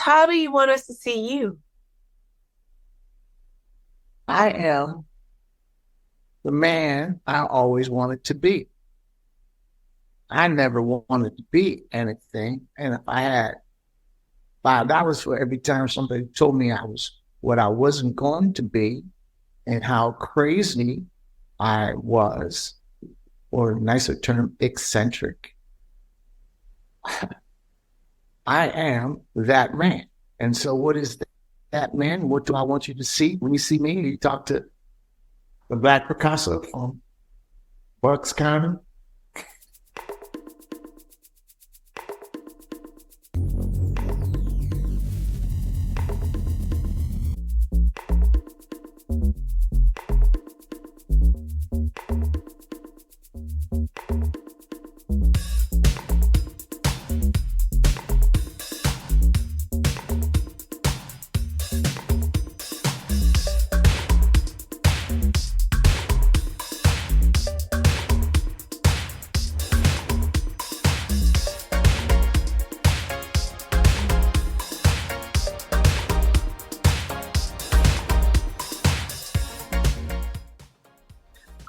How do you want us to see you? I am the man I always wanted to be. I never wanted to be anything. And if I had $5 for every time somebody told me I was what I wasn't going to be and how crazy I was, or a nicer term, eccentric, I am that man. And so, what is that man? What do I want you to see? When you see me, you talk to the Black Picasso from Bucks County.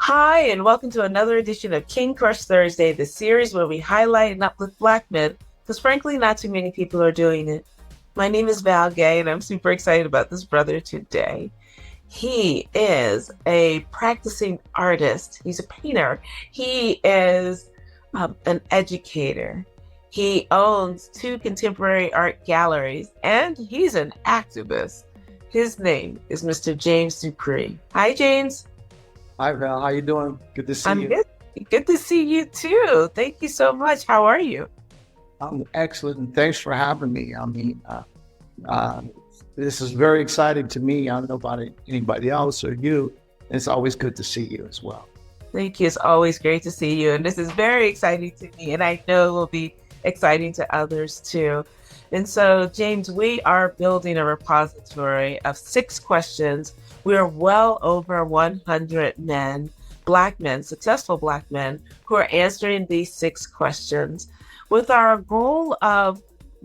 Hi, and welcome to another edition of King Crush Thursday, the series where we highlight and uplift Black men, because frankly, not too many people are doing it. My name is Val Gay, and I'm super excited about this brother today. He is a practicing artist, he's a painter, he is an educator. He owns two contemporary art galleries, and he's an activist. His name is Mr. James Dupree. Hi, James. Hi, Val. How you doing? Good to see I'm you. good. Good to see you too. Thank you so much. How are you? I'm excellent, and thanks for having me. Uh, this is very exciting to me. I don't know about anybody else or you. It's always good to see you as well. Thank you. It's always great to see you. And this is very exciting to me. And I know it will be exciting to others too. And so, James, we are building a repository of 6 questions. We are well over 100 men, Black men, successful Black men, who are answering these 6 questions with our goal of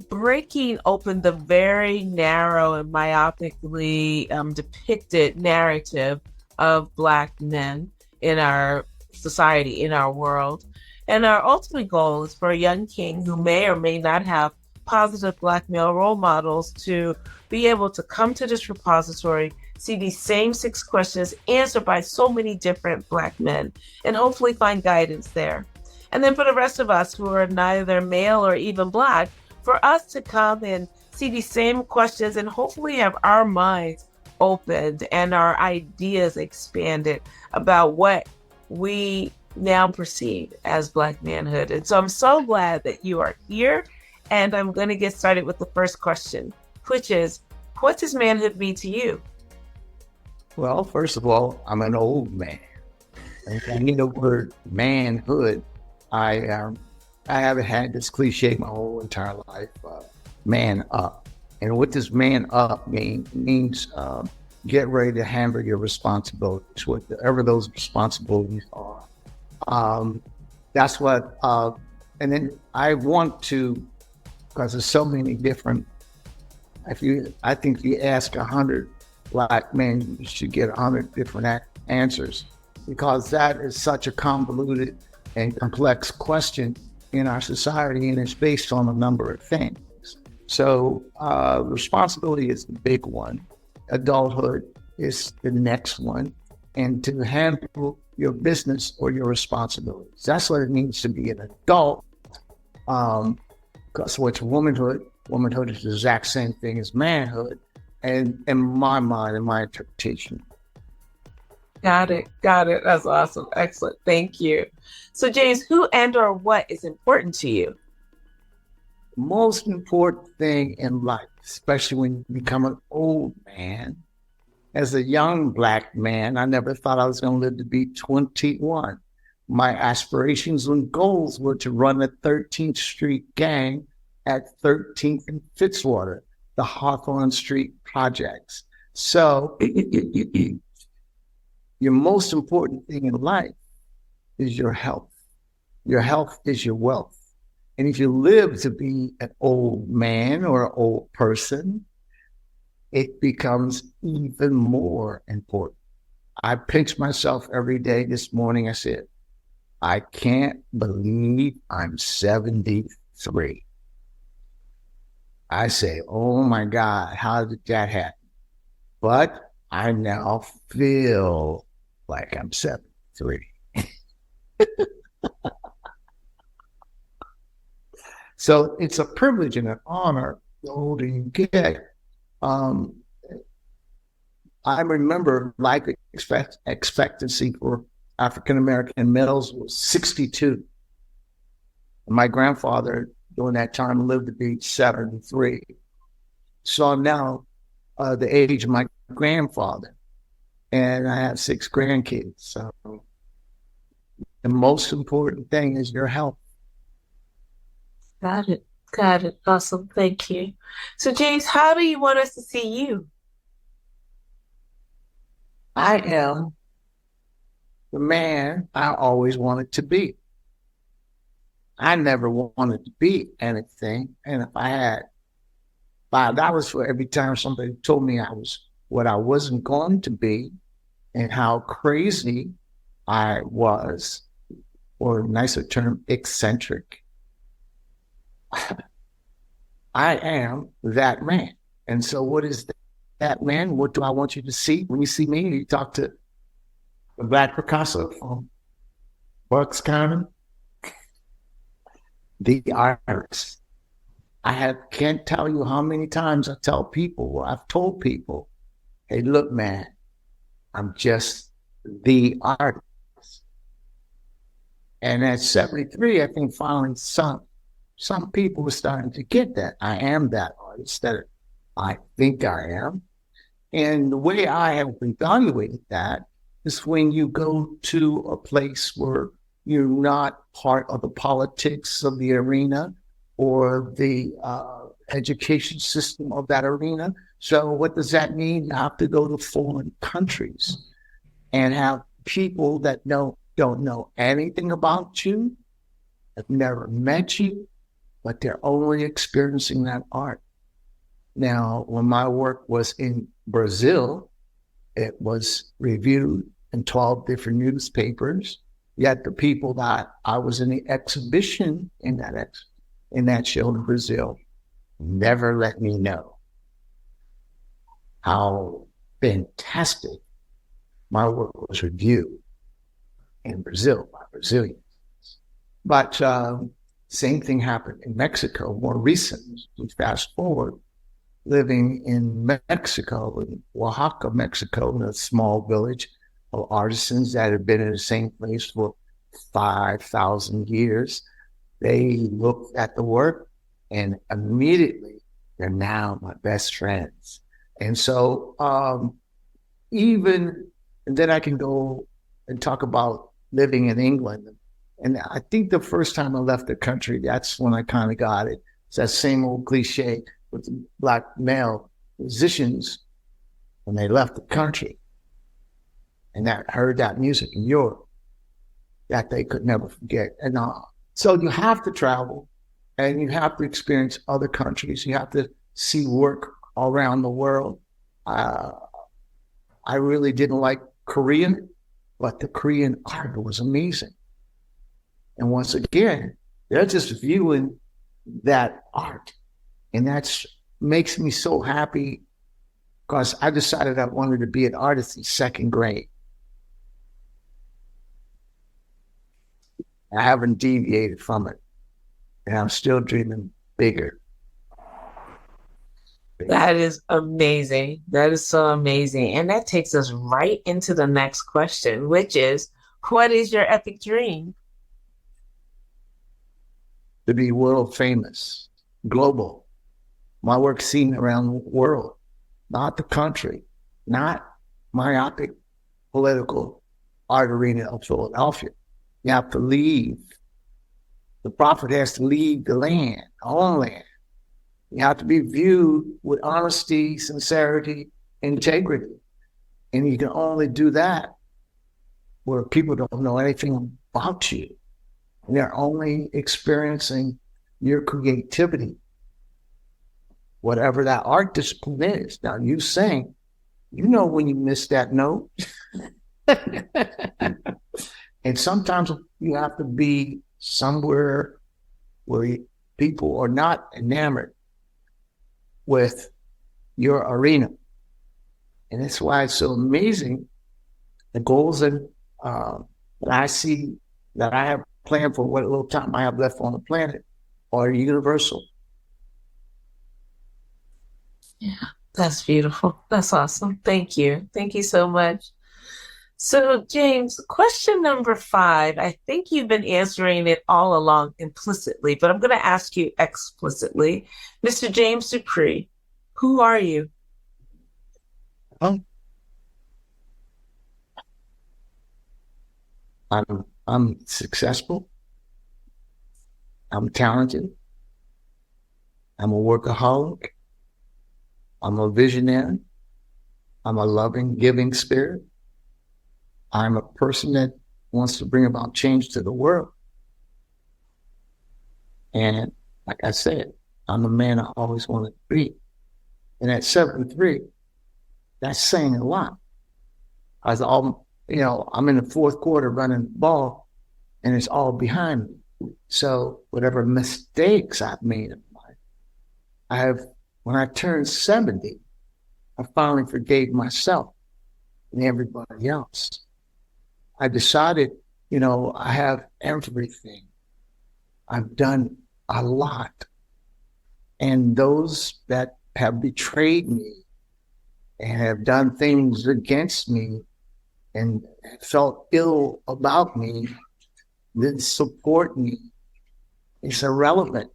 breaking open the very narrow and myopically depicted narrative of Black men in our society, in our world. And our ultimate goal is for a young king who may or may not have positive Black male role models to be able to come to this repository, see these same 6 questions answered by so many different Black men, and hopefully find guidance there. And then for the rest of us who are neither male or even Black, for us to come and see these same questions and hopefully have our minds opened and our ideas expanded about what we now perceive as Black manhood. And so I'm so glad that you are here. And I'm going to get started with the first question, which is, what does manhood mean to you? Well, first of all, I'm an old man. And you know, the word manhood, I I haven't had this cliche my whole entire life. Man up, and what does man up mean? It means get ready to handle your responsibilities, whatever those responsibilities are. Um, that's what. And then I want to, because there's so many different. I think if you ask 100 Black men, you should get 100 different answers, because that is such a convoluted and complex question in our society, and it's based on a number of things. So responsibility is the big one. Adulthood is the next one. And to handle your business or your responsibilities. That's what it means to be an adult. Because what's womanhood? Womanhood is the exact same thing as manhood. And in my mind, in my interpretation. Got it. Got it. That's awesome. Excellent. Thank you. So, James, who and or what is important to you? Most important thing in life, especially when you become an old man. As a young Black man, I never thought I was going to live to be 21. My aspirations and goals were to run the 13th Street gang at 13th and Fitzwater, the Hawthorne Street projects. So your most important thing in life is your health. Your health is your wealth. And if you live to be an old man or an old person, it becomes even more important. I pinch myself every day. This morning, I said, I can't believe I'm 73. I say, oh my God, how did that happen? But I now feel like I'm 73. So it's a privilege and an honor the older you get. Um, I remember life expectancy for African American males was 62. And my grandfather during that time lived to be 73. So I'm now the age of my grandfather, and I have 6 grandkids. So the most important thing is your health. Got it. Got it. Awesome. Thank you. So, James, how do you want us to see you? I am the man I always wanted to be. I never wanted to be anything. And if I had $5 for every time somebody told me I was what I wasn't going to be and how crazy I was, or a nicer term, eccentric, I am that man. And so what is that man? What do I want you to see? When you see me, you talk to the Black Picasso from Bucks County, the artist. Can't tell you how many times I tell people, or I've told people, hey, look, man, I'm just the artist. And at 73, I think finally some people were starting to get that. I am that artist that I think I am. And the way I have evaluated that is when you go to a place where you're not part of the politics of the arena or the education system of that arena. So what does that mean? You have to go to foreign countries and have people that don't know anything about you, have never met you, but they're only experiencing that art. Now, when my work was in Brazil, it was reviewed in 12 different newspapers. Yet the people that I was in the exhibition in that show in Brazil never let me know how fantastic my work was reviewed in Brazil by Brazilians. But same thing happened in Mexico more recently. We fast forward, living in Mexico, in Oaxaca, Mexico, in a small village of artisans that had been in the same place for 5,000 years. They looked at the work and immediately they're now my best friends. And so and then I can go and talk about living in England. And I think the first time I left the country, that's when I kind of got it. It's that same old cliche with the Black male musicians when they left the country and that heard that music in Europe that they could never forget. And so you have to travel and you have to experience other countries. You have to see work all around the world. I really didn't like Korean, but the Korean art was amazing. And once again, they're just viewing that art. And that makes me so happy because I decided I wanted to be an artist in second grade. I haven't deviated from it. And I'm still dreaming bigger. That is amazing. That is so amazing. And that takes us right into the next question, which is, what is your epic dream? To be world famous, global. My work seen around the world, not the country, not myopic political art arena of Philadelphia. You have to leave. The prophet has to leave the land, our own land. You have to be viewed with honesty, sincerity, integrity. And you can only do that where people don't know anything about you. And they're only experiencing your creativity, whatever that art discipline is. Now, you sing, you know when you miss that note. And sometimes you have to be somewhere where people are not enamored with your arena. And that's why it's so amazing. The goals that I see that I have planned for what little time I have left on the planet are universal. Yeah, that's beautiful. That's awesome. Thank you. Thank you so much. So, James, question number 5. I think you've been answering it all along implicitly, but I'm going to ask you explicitly. Mr. James Dupree, who are you? Um, I'm successful. I'm talented. I'm a workaholic. I'm a visionary. I'm a loving, giving spirit. I'm a person that wants to bring about change to the world. And like I said, I'm a man I always wanted to be. And at 73, that's saying a lot. I was all, I'm in the fourth quarter running the ball, and it's all behind me. So whatever mistakes I've made in life, when I turned 70, I finally forgave myself and everybody else. I decided, I have everything. I've done a lot. And those that have betrayed me and have done things against me and felt ill about me, didn't support me, it's irrelevant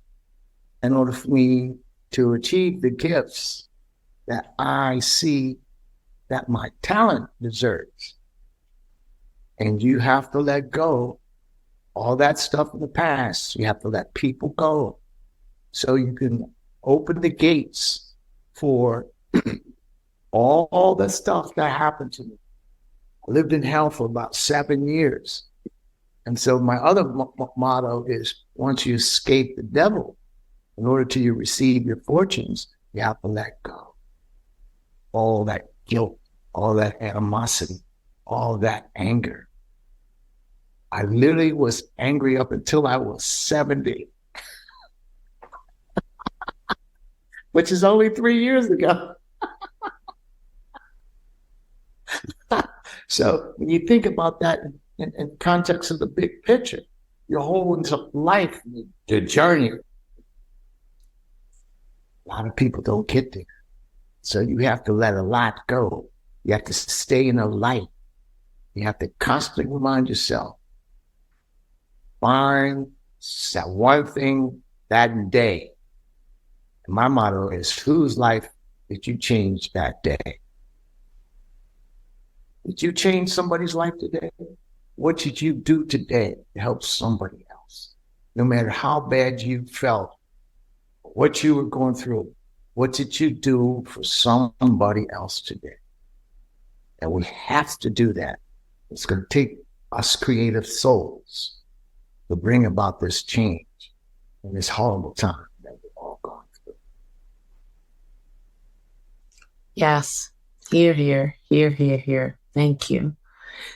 in order for me to achieve the gifts that I see that my talent deserves. And you have to let go all that stuff in the past. You have to let people go so you can open the gates for all the stuff that happened to me. I lived in hell for about 7 years. And so my other motto is, once you escape the devil, in order to you receive your fortunes, you have to let go. All that guilt, all that animosity, all that anger. I literally was angry up until I was 70, which is only 3 years ago. So when you think about that in context of the big picture, your whole life, the journey, a lot of people don't get there. So you have to let a lot go. You have to stay in the light. You have to constantly remind yourself, find that one thing that day. And my motto is, whose life did you change that day? Did you change somebody's life today? What did you do today to help somebody else? No matter how bad you felt, what you were going through, what did you do for somebody else today? And we have to do that. It's going to take us creative souls to bring about this change in this horrible time that we're all going through. Yes. Here, here, here, here, here. Thank you.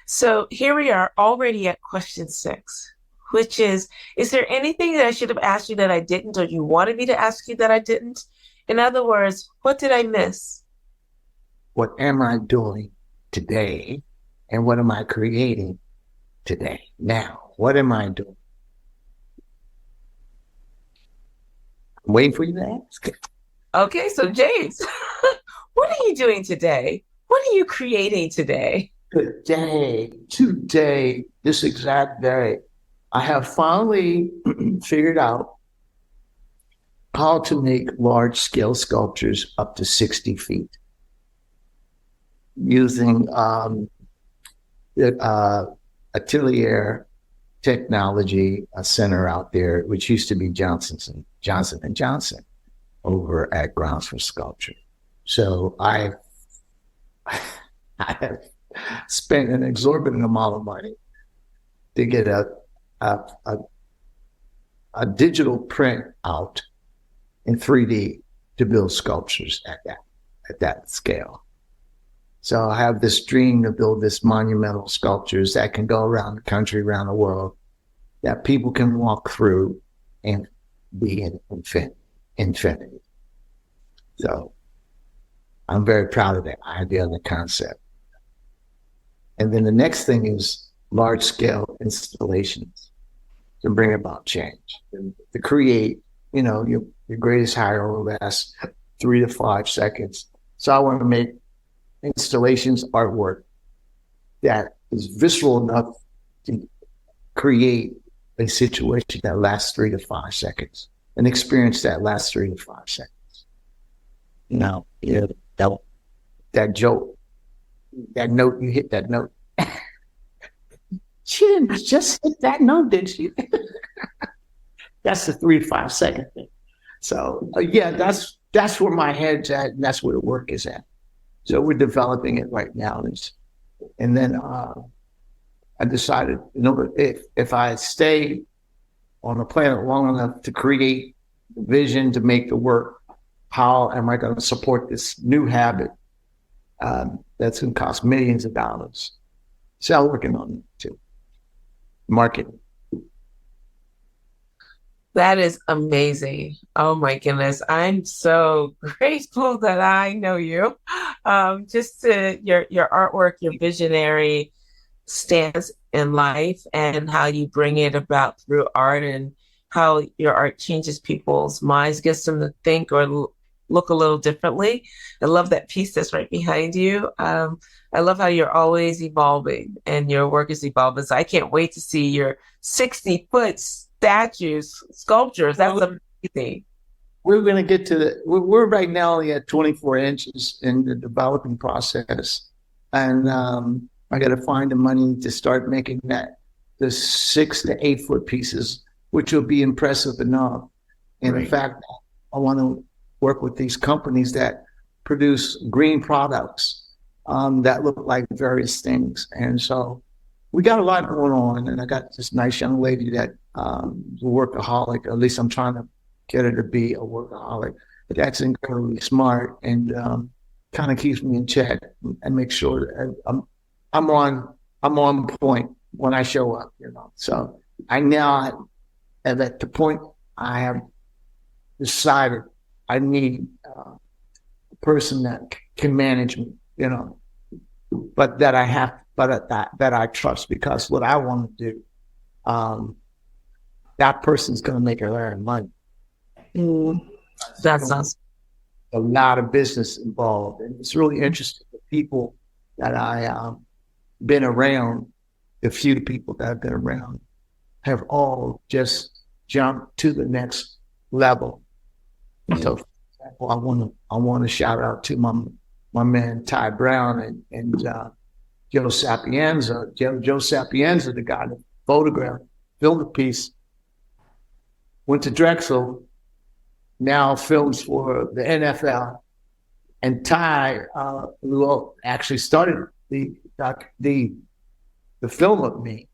So here we are already at question 6, which is there anything that I should have asked you that I didn't, or you wanted me to ask you that I didn't? In other words, what did I miss? What am I doing today? And what am I creating today? Now, what am I doing? I'm waiting for you to ask. Okay, so James, what are you doing today? What are you creating today? Today, this exact day, I have finally figured out how to make large-scale sculptures up to 60 feet using Atelier Technology, a center out there, which used to be Johnson & Johnson over at Grounds for Sculpture. So I have spent an exorbitant amount of money to get a a digital print out in 3D to build sculptures at that scale. So I have this dream to build this monumental sculptures that can go around the country, around the world, that people can walk through and be in infinity. So I'm very proud of that idea and the concept. And then the next thing is large scale installations to bring about change, and to create, your greatest hire will last 3 to 5 seconds. So I want to make installations, artwork that is visceral enough to create a situation that lasts 3 to 5 seconds, an experience that lasts 3 to 5 seconds. Yeah, that joke, that note, you hit that note. She didn't just hit that note, did she? That's the 3 to 5 second thing. So yeah, that's where my head's at, and that's where the work is at. So we're developing it right now, and then I decided, if I stay on the planet long enough to create the vision to make the work, how am I going to support this new habit that's going to cost millions of dollars? So I'm working on it too. Marketing. That is amazing. Oh my goodness. I'm so grateful that I know you. Just to your artwork, your visionary stance in life, and how you bring it about through art, and how your art changes people's minds, gets them to think or look a little differently. I love that piece that's right behind you. I love how you're always evolving and your work is evolving. So I can't wait to see your 60-foot statues, sculptures. That's amazing. We're going to get to we're right now only at 24 inches in the developing process. And I got to find the money to start making the 6 to 8 foot pieces, which will be impressive enough. And in fact, I want to work with these companies that produce green products that look like various things. And so we got a lot going on. And I got this nice young lady that is a workaholic. At least I'm trying to get her to be a workaholic. But that's incredibly smart and kind of keeps me in check and makes sure that I'm on point when I show up. So I now am at the point I have decided I need a person that can manage me, but that I trust, because what I want to do, that person's going to make her earn money. That's awesome. A lot of business involved, and it's really interesting. The people that I been around, the few people that I've been around, have all just jumped to the next level. So, for example, I want to shout out to my man Ty Brown and Joe Sapienza. Joe Sapienza, the guy that photographed, filmed a piece, went to Drexel, now films for the NFL. And Ty, who actually started the film of me,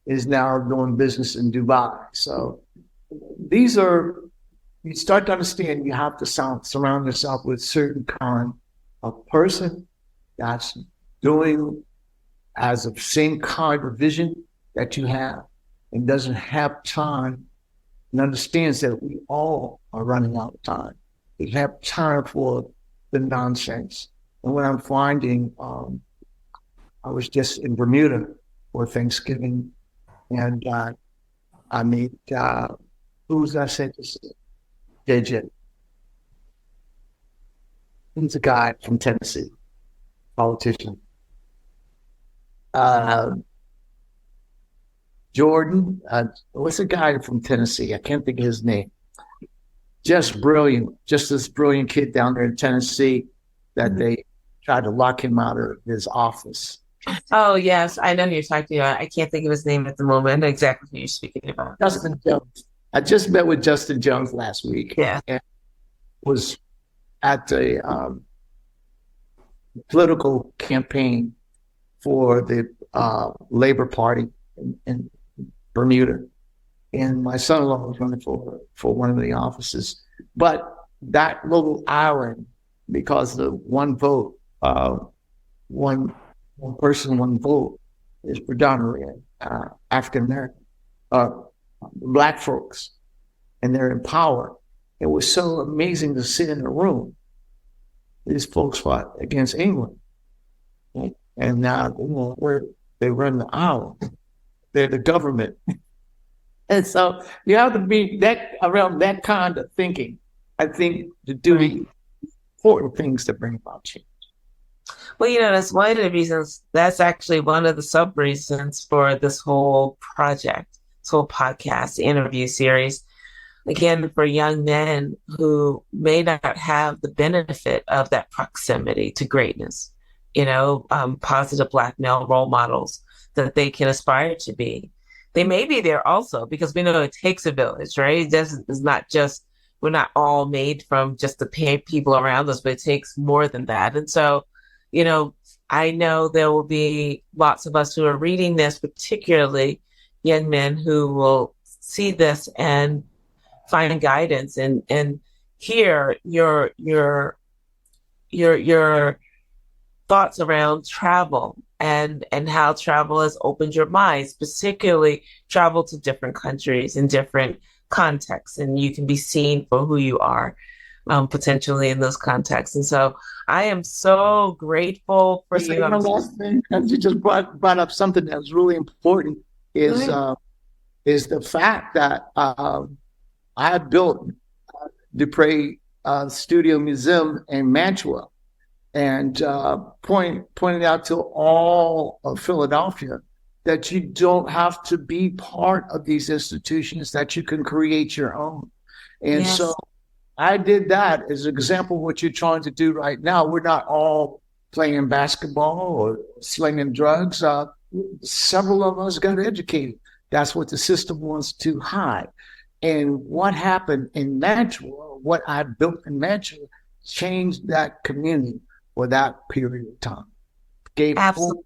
is now doing business in Dubai. So these are, you start to understand, you have to surround yourself with certain kind of person that's doing as the same kind of vision that you have, and doesn't have time, and understands that we all are running out of time. We have time for the nonsense. And what I'm finding, I was just in Bermuda for Thanksgiving, and I meet, who was I said this? JJ. He's a guy from Tennessee, politician. Jordan, what's a guy from Tennessee? I can't think of his name. Just brilliant, just this brilliant kid down there in Tennessee that they tried to lock him out of his office. Oh, yes. I know who you're talking about. I can't think of his name at the moment. I know exactly who you're speaking about. Justin Jones. I just met with Justin Jones last week. Yeah. And was at the political campaign for the Labor Party in Bermuda. and my son-in-law was running for one of the offices. But that little island, because the one vote, one person, one vote, is predominantly African American, black folks, and they're in power. It was so amazing to sit in a room. These folks fought against England, right? And now they run the island. They're the government. And so you have to be that around that kind of thinking, I think, to do the important things to bring about change. Well, that's one of the reasons, that's actually one of the sub reasons for this whole project, this whole podcast interview series. Again, for young men who may not have the benefit of that proximity to greatness, positive Black male role models that they can aspire to be. They may be there also because we know it takes a village, right? It's not just, we're not all made from just the people around us, but it takes more than that. And so, I know there will be lots of us who are reading this, particularly young men who will see this and find guidance and hear your thoughts around travel and how travel has opened your mind, particularly travel to different countries in different contexts, and you can be seen for who you are potentially in those contexts. And so I am so grateful for you. One last thing, you just brought up something that was really important is the fact that I built Dupree Studio Museum in Mantua, and pointed out to all of Philadelphia that you don't have to be part of these institutions, that you can create your own. And so I did that as an example of what you're trying to do right now. We're not all playing basketball or slinging drugs. Several of us got educated. That's what the system wants to hide. And what happened in Mantua, what I built in Mantua, changed that community for that period of time. Gave Absolutely.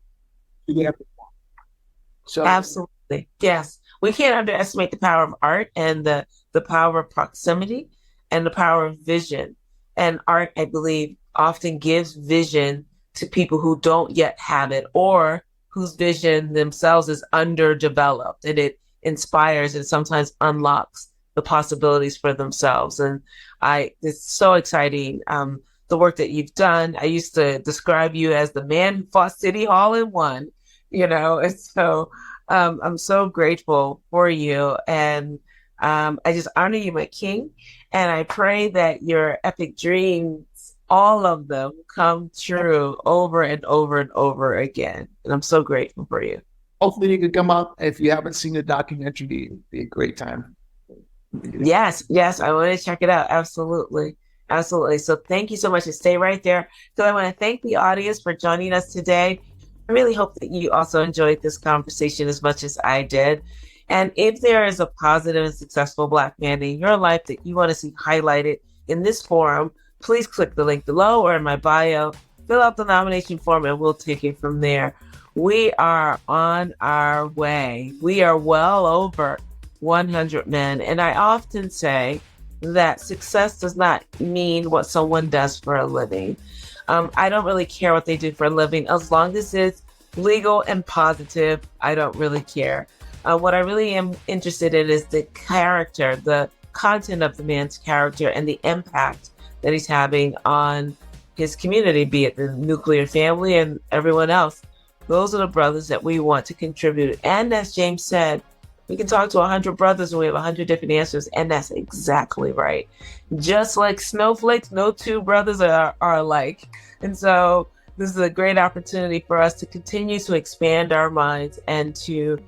So absolutely. Yes. We can't underestimate the power of art and the power of proximity and the power of vision. And art, I believe, often gives vision to people who don't yet have it or whose vision themselves is underdeveloped, and it inspires and sometimes unlocks the possibilities for themselves. And it's so exciting. The work that you've done. I used to describe you as the man who fought City Hall and won, and so I'm so grateful for you. And I just honor you, my king. And I pray that your epic dreams, all of them, come true over and over and over again. And I'm so grateful for you. Hopefully you can come out. If you haven't seen the documentary, it'd be a great time. Yes, I want to check it out. Absolutely. So thank you so much, and stay right there. So I want to thank the audience for joining us today. I really hope that you also enjoyed this conversation as much as I did. And if there is a positive and successful Black man in your life that you want to see highlighted in this forum, please click the link below or in my bio, fill out the nomination form, and we'll take it from there. We are on our way. We are well over 100 men. And I often say that success does not mean what someone does for a living. I don't really care what they do for a living. As long as it's legal and positive, I don't really care. What I really am interested in is the character, the content of the man's character, and the impact that he's having on his community, be it the nuclear family and everyone else. Those are the brothers that we want to contribute. And as James said, we can talk to 100 brothers and we have 100 different answers. And that's exactly right. Just like snowflakes, no two brothers are alike. And so this is a great opportunity for us to continue to expand our minds and to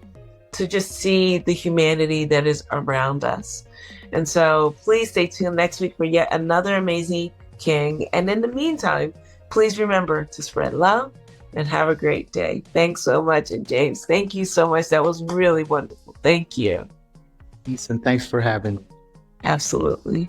just see the humanity that is around us. And so please stay tuned next week for yet another amazing king. And in the meantime, please remember to spread love and have a great day. Thanks so much. And James, thank you so much. That was really wonderful. Thank you. Peace, and thanks for having me. Absolutely.